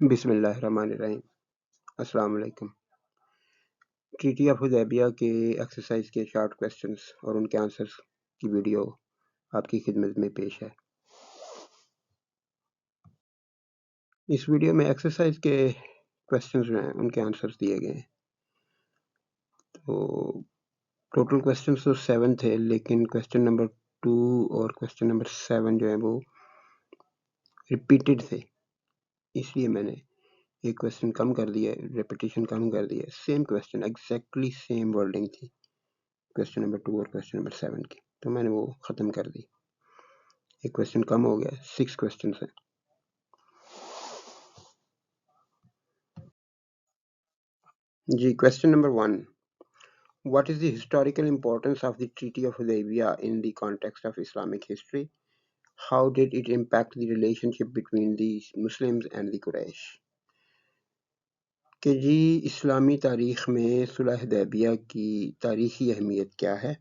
بسم اللہ الرحمن الرحیم۔ السلام علیکم۔ ٹریٹی آف حدیبیہ کے ایکسرسائز کے شارٹ کویسچنز اور ان کے آنسرز کی ویڈیو آپ کی خدمت میں پیش ہے۔ اس ویڈیو میں ایکسرسائز کے کویسچنز جو ہیں ان کے آنسرز دیے گئے ہیں۔ تو ٹوٹل کویسچنز تو 7 تھے، لیکن کویسچن نمبر 2 اور کویسچن نمبر 7 جو ہیں وہ ریپیٹڈ تھے، اس لیے میں نے ایک کویسچن کم کر دیا، ریپیٹیشن کم کر دیا۔ Same question, exactly same wording تھی کویسچن نمبر 2 اور کویسچن نمبر 7 کی، تو میں نے وہ ختم کر دی۔ ایک کویسچن کم ہو گیا، 6 کویسچنز ہیں۔ جی، question number 1، What is the historical importance of the Treaty of Hudaybiyah in the context of Islamic history? How did it impact the relationship between the Muslims and the Quraysh? کہ جی اسلامی تاریخ میں صلح حدیبیہ کی تاریخی اہمیت کیا ہے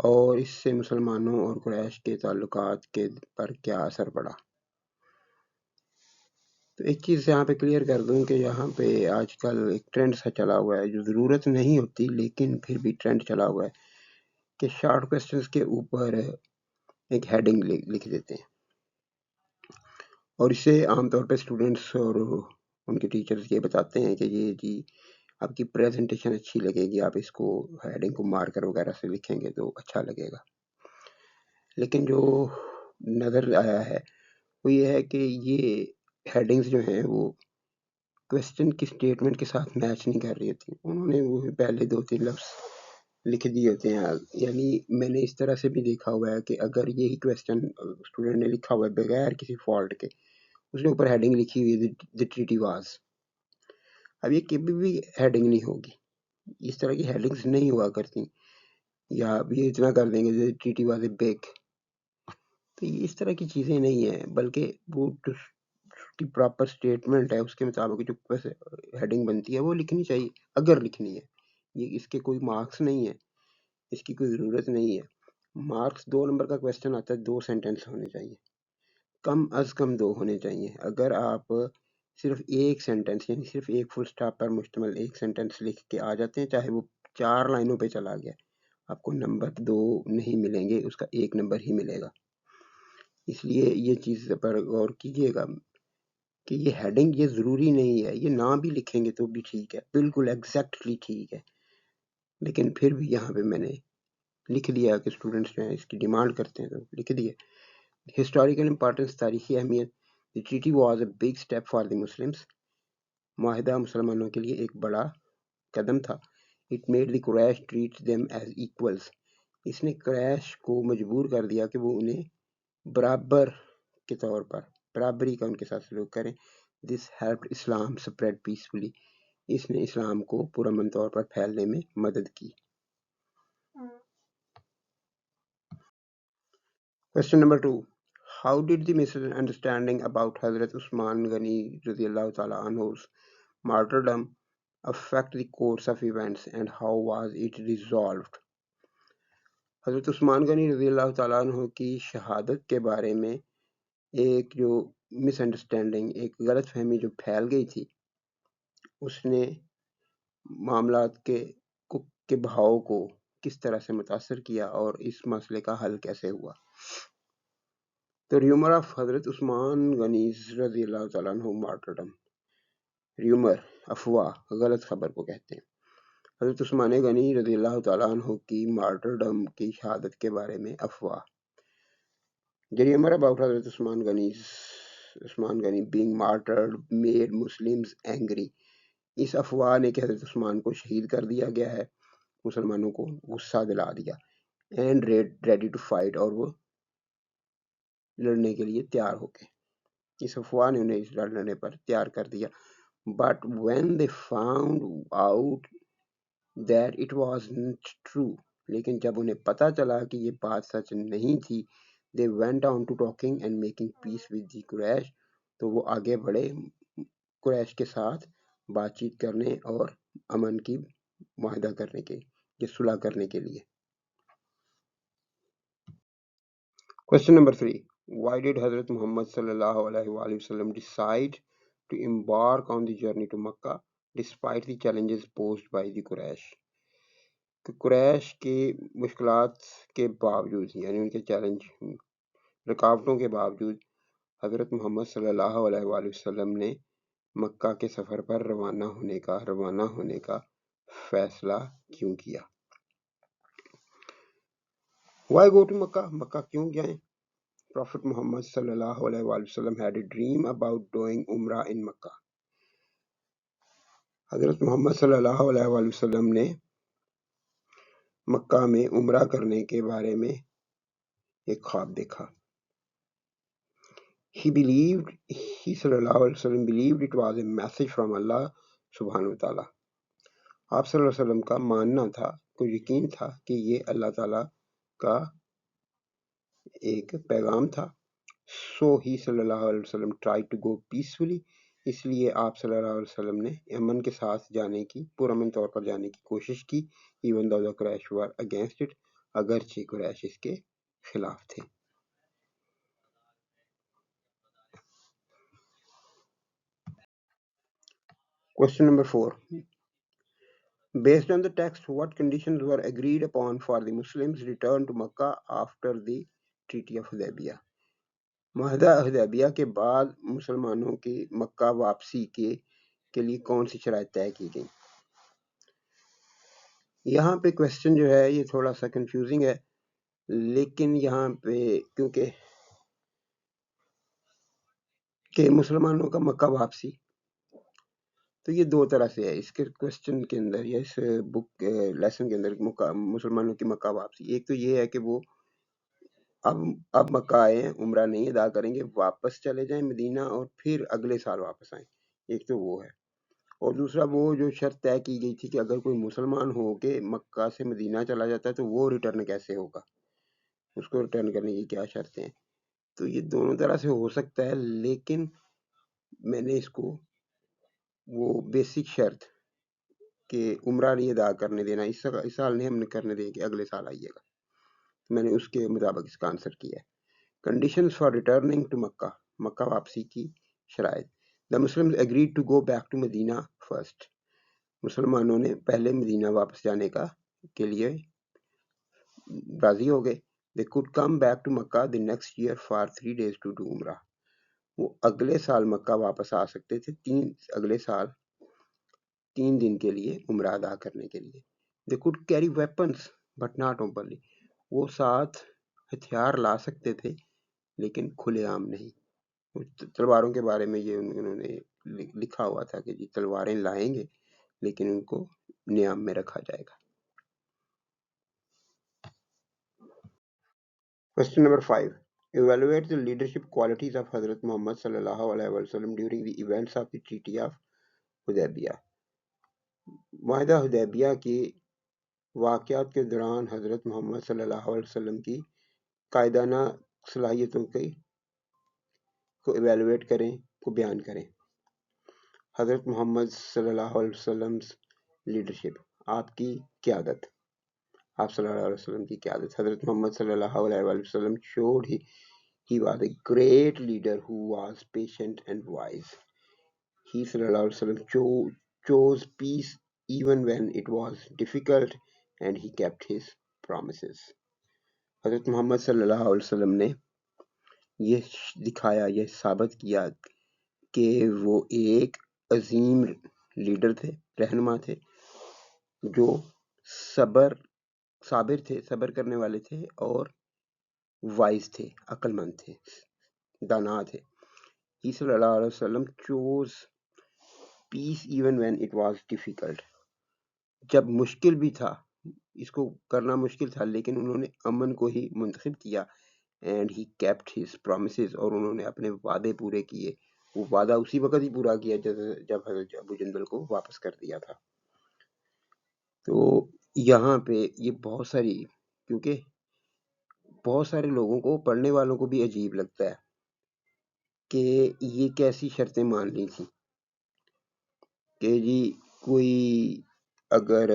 اور اس سے مسلمانوں اور قریش کے تعلقات کے پر کیا اثر پڑا۔ تو ایک چیز یہاں پہ کلیئر کر دوں کہ یہاں پہ آج کل ایک ٹرینڈ سا چلا ہوا ہے، جو ضرورت نہیں ہوتی لیکن پھر بھی ٹرینڈ چلا ہوا ہے کہ شارٹ کویسچنز کے اوپر ایک ہیڈنگ لکھ دیتے ہیں، اور اس سے عام طور پہ اسٹوڈنٹس اور ان کے ٹیچرز یہ بتاتے ہیں کہ یہ جی آپ کی پریزنٹیشن اچھی لگے گی، آپ اس کو ہیڈنگ کو مارکر وغیرہ سے لکھیں گے تو اچھا لگے گا۔ لیکن جو نظر آیا ہے وہ یہ ہے کہ یہ ہیڈنگز جو ہیں وہ کویسچن کی اسٹیٹمنٹ کے ساتھ میچ نہیں کر رہی ہوتی، انہوں نے وہ پہلے 2-3 لفظ لکھ دیے ہوتے ہیں۔ یعنی میں نے اس طرح سے بھی دیکھا ہوا ہے کہ اگر یہی کویسچن اسٹوڈنٹ نے لکھا ہوا ہے بغیر کسی فالٹ کے، اس نے اوپر ہیڈنگ لکھی ہوئی ہے دی ٹریٹی واز، اب یہ کبھی بھی ہیڈنگ نہیں ہوگی، اس طرح کی ہیڈنگز نہیں ہوا کرتی، یا یہ اتنا کر دیں گے دی ٹریٹی واز اے بگ، تو یہ اس طرح کی چیزیں نہیں ہیں، بلکہ وہ کی پراپر سٹیٹمنٹ ہے اس کے مطابق جو ہیڈنگ بنتی ہے وہ لکھنی چاہیے اگر لکھنی ہے۔ یہ اس کے کوئی مارکس نہیں ہے، اس کی کوئی ضرورت نہیں ہے۔ مارکس 2 نمبر کا کویسچن آتا ہے، 2 سینٹنس ہونے چاہیے، کم از کم 2 ہونے چاہیے۔ اگر آپ صرف ایک سینٹنس یعنی صرف ایک فل سٹاپ پر مشتمل ایک سینٹنس لکھ کے آ جاتے ہیں، چاہے وہ 4 لائنوں پہ چلا گیا، آپ کو نمبر 2 نہیں ملیں گے، اس کا 1 نمبر ہی ملے گا۔ اس لیے یہ چیز پر غور کیجیے گا کہ یہ ہیڈنگ یہ ضروری نہیں ہے، یہ نہ بھی لکھیں گے تو بھی ٹھیک ہے، بالکل ایگزیکٹلی ٹھیک ہے، لیکن پھر بھی یہاں پہ میں نے لکھ دیا کہ اسٹوڈنٹس جو ہیں اس کی ڈیمانڈ کرتے ہیں تو لکھ دیا۔ ہسٹوریکل امپورٹنس، تاریخی اہمیت، the treaty was a big step for the Muslims, معاہدہ مسلمانوں کے لیے ایک بڑا قدم تھا۔ It made the Quraysh treat them as equals, اس نے قریش کو مجبور کر دیا کہ وہ انہیں برابر کے طور پر برابری کا ان کے ساتھ سلوک کریں۔ دس ہیلپڈ اسلام سپریڈ پیسفلی، اس نے اسلام کو پرامن طور پر پھیلنے میں مدد کی۔ Question number 2. How did the misunderstanding about Hazrat Usman Ghani radiyallahu ta'ala anhu's martyrdom affect the course of events and how was it resolved? حضرت عثمان غنی رضی اللہ تعالیٰ عنہ کی شہادت کے بارے میں ایک جو مس انڈرسٹینڈنگ، ایک غلط فہمی جو پھیل گئی تھی، اس نے معاملات کے بہاؤ کو کس طرح سے متاثر کیا اور اس مسئلے کا حل کیسے ہوا۔ تو ریومر آف حضرت عثمان غنی رضی اللہ تعالیٰ عنہ مارٹرڈم، ریومر افواہ، غلط خبر کو کہتے ہیں۔ حضرت عثمان غنی رضی اللہ تعالیٰ عنہ کی مارٹرڈم کی شہادت کے بارے میں افواہ۔ The rumor about Hazrat Usman Ghani being martyred made Muslims angry. اس افواہ نے کہ حضرت عثمان کو شہید کر دیا گیا ہے، مسلمانوں کو غصہ دلا دیا۔ And ready to fight، اور وہ لڑنے کے لیے تیار ہو گئے، اس افواہ نے انہیں اس لڑنے پر تیار کر دیا۔ But when they found out that it wasn't true، لیکن جب انہیں پتہ چلا کہ یہ بات سچ نہیں تھی، they went on to talking and making peace with the Quraysh، تو وہ آگے بڑھے قریش کے ساتھ بات چیت کرنے اور امن کی معاہدہ کرنے کے، یا صلح کرنے کے لیے۔ Question number 3. Why did Hazrat Muhammad صلی اللہ علیہ وآلہ وسلم decide to embark on the journey to Makkah despite the challenges posed by the Quraysh. کہ قریش کی مشکلات کے باوجود یعنی ان کے چیلنج رکاوٹوں کے باوجود حضرت محمد صلی اللہ علیہ وآلہ وسلم نے مکہ کے سفر پر روانہ ہونے کا فیصلہ کیوں کیا؟ Why go to Makkah? مکہ کیوں گئے؟ Prophet Muhammad صلی اللہ علیہ وآلہ وسلم had a dream about doing Umrah in Makkah. حضرت محمد صلی اللہ علیہ وآلہ وسلم نے مکہ میں عمرہ کرنے کے بارے میں ایک خواب دیکھا. He صلی اللہ علیہ وسلم believed it was a message from Allah سبحانہ وتعالی. آپ صلی اللہ علیہ وسلم کا ماننا تھا، کو یقین تھا کہ یہ اللہ تعالیٰ کا ایک پیغام تھا. So he صلی اللہ علیہ وسلم tried to go peacefully. اس لیے آپ صلی اللہ علیہ وسلم نے امن کے ساتھ پرامن طور پر جانے کی کوشش کی. Even though the Quraysh were against it. اگرچہ قریش اس کے خلاف تھے. Question number 4. Based on the text, what conditions were agreed upon for the Muslims' return to Makkah after the Treaty of Hudaybiyah? معاہدہ حدیبیہ کے بعد مسلمانوں کی مکہ واپسی کے لیے کون سی شرائط طے کی گئی؟ یہاں پہ کوشچن جو ہے یہ تھوڑا سا کنفیوزنگ ہے، لیکن یہاں پہ کیونکہ کہ مسلمانوں کا مکہ واپسی تو یہ دو طرح سے ہے. اس کے کوشچن کے اندر یا اس بک لیسن کے اندر مسلمانوں کی مکہ واپسی، ایک تو یہ ہے کہ وہ اب مکہ آئے ہیں، عمرہ نہیں ادا کریں گے، واپس چلے جائیں مدینہ اور پھر اگلے سال واپس آئیں. ایک تو وہ ہے، اور دوسرا وہ جو شرط طے کی گئی تھی کہ اگر کوئی مسلمان ہو کے مکہ سے مدینہ چلا جاتا ہے تو وہ ریٹرن کیسے ہوگا، اس کو ریٹرن کرنے کی کیا شرطیں ہیں. تو یہ دونوں طرح سے ہو سکتا ہے، لیکن میں نے اس کو وہ بیسک شرط کہ عمرہ نہیں ادا کرنے دینا، اس سال نہیں ہم نے کرنے دیں کہ اگلے سال آئیے گا، میں نے اس کے مطابق اس کا آنسر کیا ہے. کنڈیشنز فار ریٹرننگ ٹو مکہ واپسی کی شرائط. The Muslims agreed to go back to Medina first. مسلمانوں نے پہلے مدینہ واپس جانے کے لیے راضی ہو گئے. They could come back to Makkah the next year for 3 days to do Umrah. وہ اگلے سال مکہ واپس آ سکتے تھے اگلے سال 3 دن کے لیے عمرہ ادا کرنے کے لیے. They could carry weapons but not openly. وہ ساتھ ہتھیار لا سکتے تھے لیکن کھلے عام نہیں. تلواروں کے بارے میں یہ انہوں نے لکھا ہوا تھا کہ جی تلواریں لائیں گے لیکن ان کو نیام میں رکھا جائے گا. Question number 5. Evaluate the leadership qualities of Hazrat Muhammad sallallahu alaihi wasallam during the events of the Treaty of Hudaybiyah. معاہدہ حدیبیہ کے واقعات کے دوران حضرت محمد صلی اللہ علیہ وسلم کی قائدانہ صلاحیتوں کو ایویلویٹ کریں، کو بیان کریں. حضرت محمد صلی اللہ علیہ وسلم لیڈرشپ، آپ کی قیادت، آپ صلی اللہ علیہ وسلم کی قیادت. حضرت محمد صلی اللہ علیہ وسلم showed he was a great leader who was patient and wise. He صلی اللہ علیہ وسلم chose peace even when it was difficult and he kept his promises. حضرت محمد صلی اللہ علیہ وسلم نے یہ دکھایا، یہ ثابت کیا کہ وہ ایک عظیم لیڈر تھے، رہنما تھے، جو صابر تھے، صبر کرنے والے تھے اور وائز تھے، عقل مند تھے، دانا تھے. He صلی اللہ علیہ وسلم chose peace even when it was difficult. جب مشکل بھی تھا، اس کو کرنا مشکل تھا، لیکن انہوں نے امن کو ہی منتخب کیا. And he kept his promises. اور انہوں نے اپنے وعدے پورے کیے. وہ وعدہ اسی وقت ہی پورا کیا جب حضرت ابو جندل کو واپس کر دیا تھا. تو یہاں پہ یہ بہت سارے لوگوں کو، پڑھنے والوں کو بھی عجیب لگتا ہے کہ یہ کیسی شرطیں مان لی تھی کہ جی کوئی اگر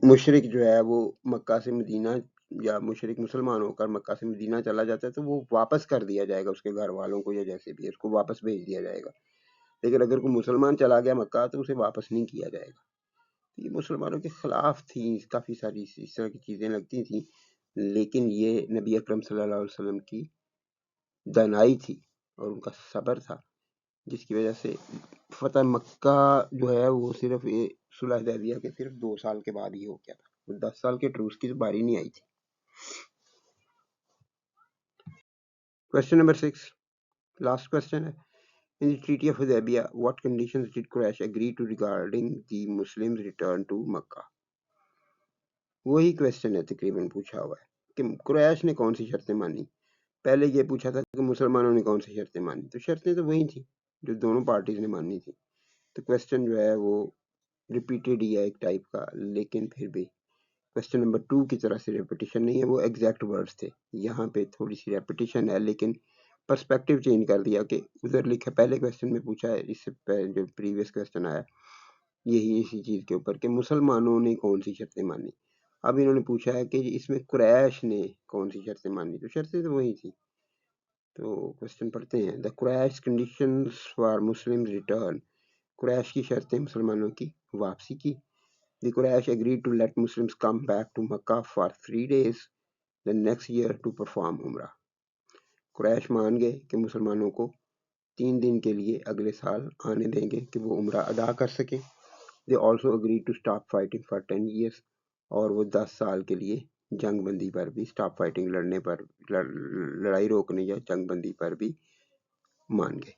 مشرک جو ہے وہ مکہ سے مدینہ یا مشرک مسلمان ہو کر مکہ سے مدینہ چلا جاتا ہے تو وہ واپس کر دیا جائے گا اس کے گھر والوں کو، یا جیسے بھی اس کو واپس بھیج دیا جائے گا. لیکن اگر کوئی مسلمان چلا گیا مکہ تو اسے واپس نہیں کیا جائے گا. یہ مسلمانوں کے خلاف تھیں، کافی ساری اس طرح کی چیزیں لگتی تھیں، لیکن یہ نبی اکرم صلی اللہ علیہ وسلم کی دانائی تھی اور ان کا صبر تھا، جس کی وجہ سے فتح مکہ جو ہے وہ صرف صلح حدیبیہ کے صرف 2 سال کے بعد ہی ہو گیا تھا. 10 سال کے ٹروس کی تو باری نہیں آئی تھی. Question number 6, last question ہے. In the Treaty of Hudaybiyah, what conditions did Quraysh agree to regarding the Muslims' return to Makkah? وہی کویسچن ہے تقریباً پوچھا ہوا ہے کہ قریش نے کون سی شرطیں مانی. پہلے یہ پوچھا تھا کہ مسلمانوں نے کون سی شرطیں مانی، تو شرطیں تو وہی تھیں جو دونوں پارٹیز نے مانی تھی. تو کویسچن جو ہے وہ ریپیٹیڈ ہی ہے ایک ٹائپ کا، لیکن پھر بھی کویسچن نمبر 2 کی طرح سے ریپیٹیشن نہیں ہے، وہ ایگزیکٹ ورڈز تھے. یہاں پہ تھوڑی سی ریپیٹیشن ہے، لیکن پرسپیکٹیو چینج کر دیا کہ ادھر لکھا پہلے کویسچن میں پوچھا ہے، اس سے جو پریویس کویسچن آیا یہی اسی چیز کے اوپر کہ مسلمانوں نے کون سی شرطیں مانی. اب انہوں نے پوچھا ہے کہ اس میں قریش نے کون سی شرطیں مانی، تو شرطیں تو وہی تھیں. تو کویسچن پڑھتے ہیں. دا قریش کنڈیشنز فار مسلم ریٹرن، قریش کی شرطیں مسلمانوں کی واپسی کی. The Quraysh agreed to let Muslims come back to Makkah for 3 days the next year to perform Umrah. قریش مان گئے کہ مسلمانوں کو 3 دن کے لیے اگلے سال آنے دیں گے کہ وہ عمرہ ادا کر سکیں. They also agreed to stop fighting for 10 years. اور وہ 10 سال کے لیے جنگ بندی پر بھی، اسٹاپ فائٹنگ لڑنے پر، لڑائی روکنے یا جنگ بندی پر بھی مان گئے.